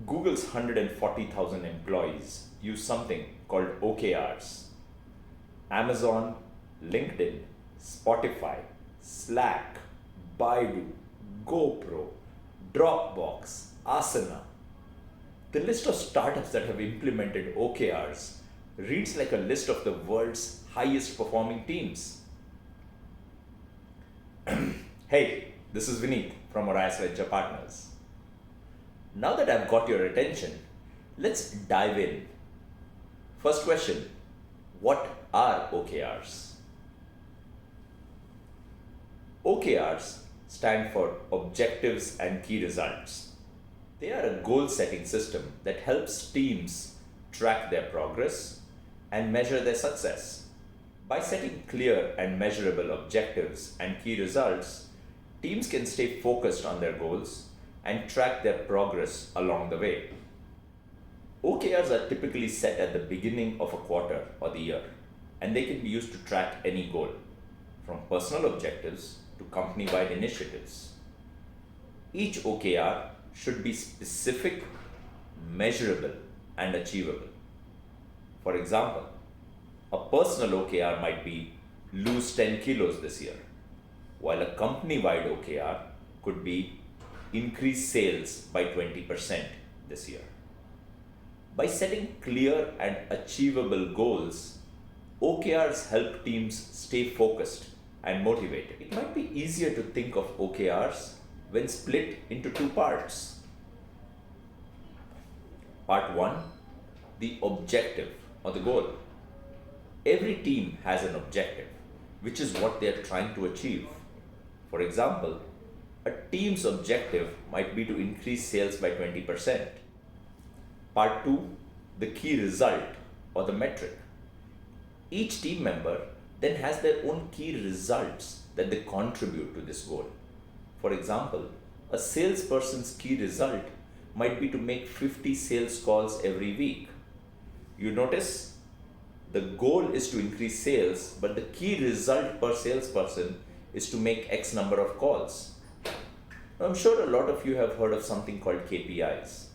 Google's 140,000 employees use something called OKRs. Amazon, LinkedIn, Spotify, Slack, Baidu, GoPro, Dropbox, Asana. The list of startups that have implemented OKRs reads like a list of the world's highest performing teams. Hey, this is Vineet from Orias Venture Partners. Now that I've got your attention, let's dive in. First question, what are OKRs? OKRs stand for Objectives and Key Results. They are a goal-setting system that helps teams track their progress and measure their success. By setting clear and measurable objectives and key results, teams can stay focused on their goals and track their progress along the way. OKRs are typically set at the beginning of a quarter or the year, and they can be used to track any goal, from personal objectives to company-wide initiatives. Each OKR should be specific, measurable, and achievable. For example, a personal OKR might be lose 10 kilos this year, while a company-wide OKR could be increase sales by 20% this year. By setting clear and achievable goals, OKRs help teams stay focused and motivated. It might be easier to think of OKRs when split into two parts. Part 1, the objective or the goal. Every team has an objective, which is what they are trying to achieve. For example, a team's objective might be to increase sales by 20%. Part 2, the key result or the metric. Each team member then has their own key results that they contribute to this goal. For example, a salesperson's key result might be to make 50 sales calls every week. You notice the goal is to increase sales, but the key result per salesperson is to make X number of calls. Now, I'm sure a lot of you have heard of something called KPIs.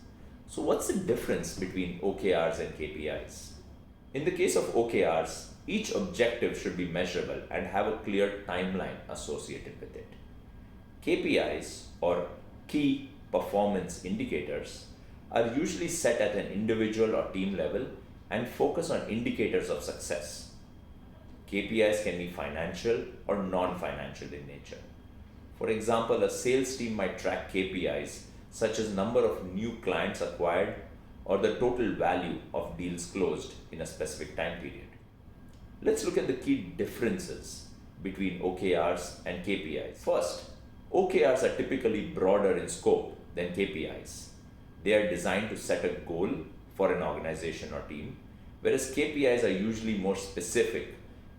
So what's the difference between OKRs and KPIs? In the case of OKRs, each objective should be measurable and have a clear timeline associated with it. KPIs, or key performance indicators, are usually set at an individual or team level and focus on indicators of success. KPIs can be financial or non-financial in nature. For example, a sales team might track KPIs such as number of new clients acquired or the total value of deals closed in a specific time period. Let's look at the key differences between OKRs and KPIs. First, OKRs are typically broader in scope than KPIs. They are designed to set a goal for an organization or team, whereas KPIs are usually more specific,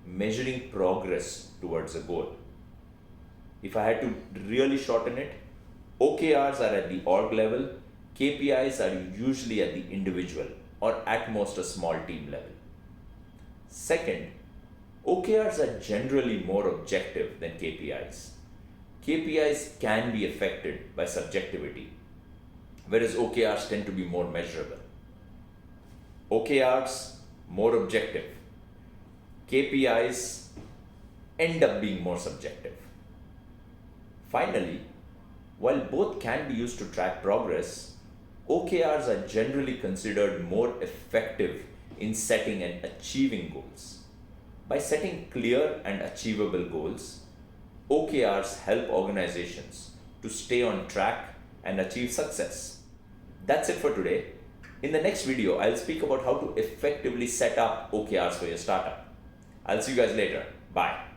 measuring progress towards a goal. If I had to really shorten it, OKRs are at the org level, KPIs are usually at the individual or at most a small team level. Second, OKRs are generally more objective than KPIs. KPIs can be affected by subjectivity, whereas OKRs tend to be more measurable. OKRs, more objective. KPIs end up being more subjective. Finally, while both can be used to track progress, OKRs are generally considered more effective in setting and achieving goals. By setting clear and achievable goals, OKRs help organizations to stay on track and achieve success. That's it for today. In the next video, I'll speak about how to effectively set up OKRs for your startup. I'll see you guys later. Bye.